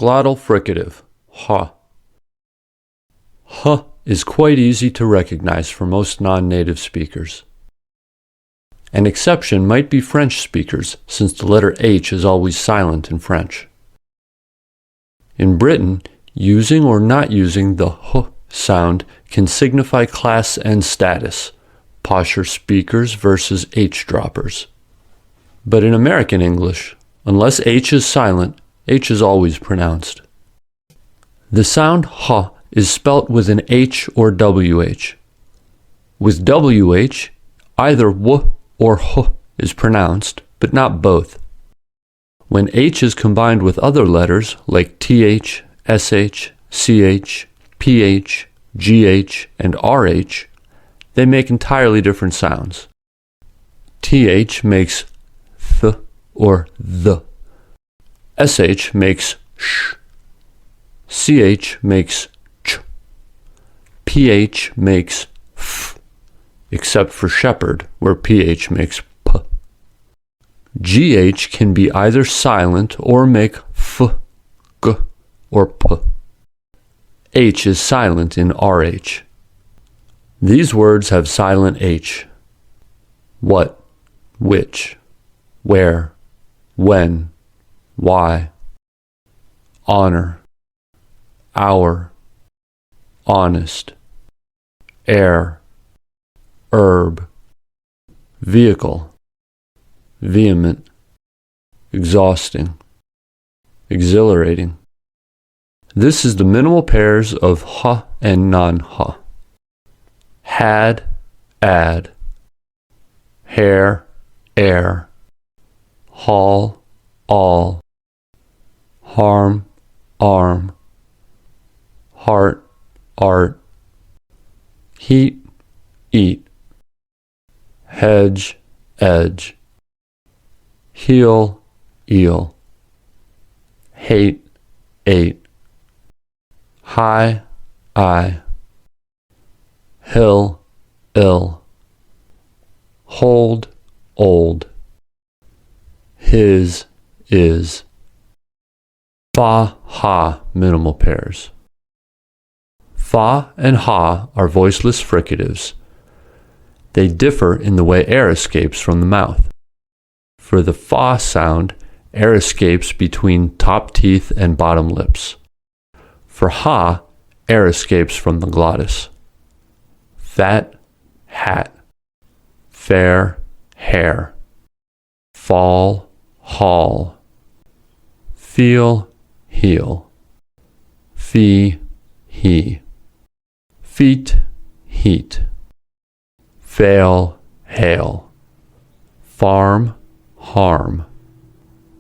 Glottal fricative, huh. Huh is quite easy to recognize for most non-native speakers. An exception might be French speakers, since the letter H is always silent in French. In Britain, using or not using the huh sound can signify class and status, posher speakers versus H droppers. But in American English, unless H is silent, H is always pronounced. The sound huh is spelt with an H or WH. With WH, either W or H is pronounced, but not both. When H is combined with other letters like TH, SH, CH, PH, GH, and RH, they make entirely different sounds. TH makes th or the. SH makes sh. CH makes ch. PH makes f, except for shepherd, where PH makes p. GH can be either silent or make f, g, or p. H is silent in RH. These words have silent H. What, which, where, when, why, honor, hour, honest, air, herb, vehicle, vehement, exhausting, exhilarating. This is the minimal pairs of huh and non-huh. Had, add, hair, air, haul, all, harm, arm, heart, art, heat, eat, hedge, edge, heel, eel, hate, ate, high, eye, hill, ill, hold, old, his, is. Fa, ha, minimal pairs. Fa and ha are voiceless fricatives. They differ in the way air escapes from the mouth. For the fa sound, air escapes between top teeth and bottom lips. For ha, air escapes from the glottis. Fat, hat. Fair, hair. Fall, haul. Feel, heel. Fee, he. Feet, heat. Fail, hail. Farm, harm.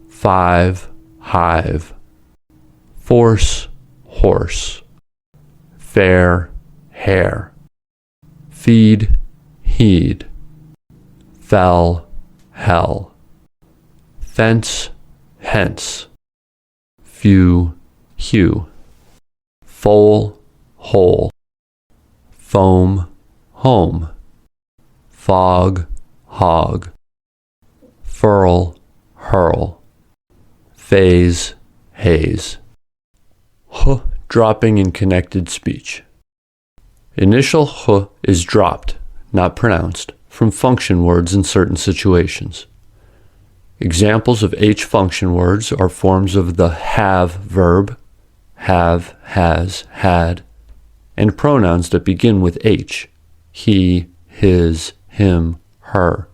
Five, hive. Force, horse. Fair, hair. Feed, heed. Fell, hell. Fence, hence. Few, hue. Foal, hole. Foam, home. Fog, hog. Furl, hurl. Phase, haze. H dropping in connected speech. Initial h is dropped, not pronounced, from function words in certain situations. Examples of H function words are forms of the have verb, have, has, had, and pronouns that begin with H, he, his, him, her.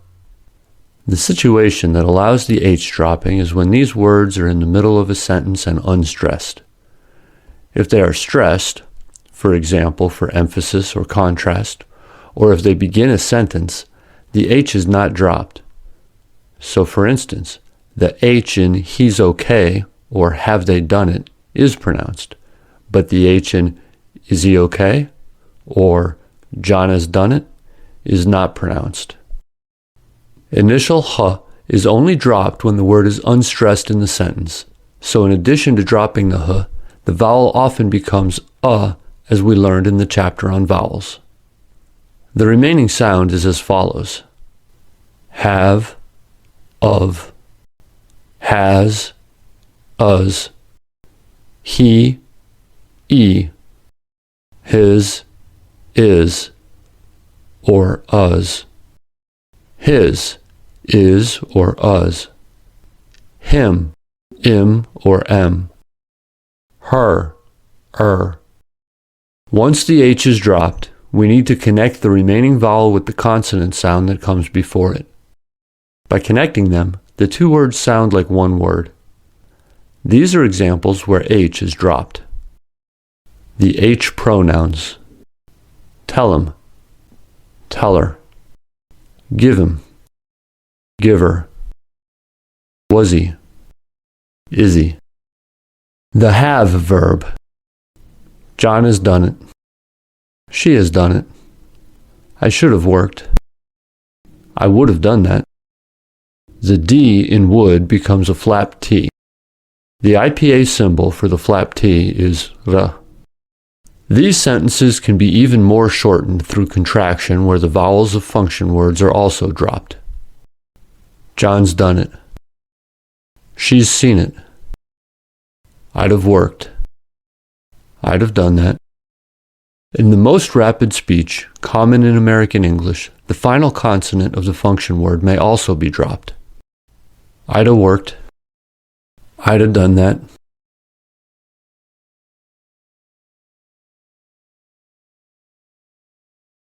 The situation that allows the H dropping is when these words are in the middle of a sentence and unstressed. If they are stressed, for example, for emphasis or contrast, or if they begin a sentence, the H is not dropped. So for instance, the H in he's okay or have they done it is pronounced, but the H in is he okay or John has done it is not pronounced. Initial h is only dropped when the word is unstressed in the sentence. So in addition to dropping the h, the vowel often becomes as we learned in the chapter on vowels. The remaining sound is as follows: have, of, has, us, he, e, his, is, or us. His, is, or us. Him, im, or em. Her, Once the H is dropped, we need to connect the remaining vowel with the consonant sound that comes before it. By connecting them, the two words sound like one word. These are examples where H is dropped. The H pronouns. Tell him, tell her. Give him, give her. Was he, is he. The have verb. John has done it. She has done it. I should have worked. I would have done that. The D in would becomes a flap T. The IPA symbol for the flap T is R. These sentences can be even more shortened through contraction where the vowels of function words are also dropped. John's done it. She's seen it. I'd have worked. I'd have done that. In the most rapid speech, common in American English, the final consonant of the function word may also be dropped. I'd have worked. I'd have done that.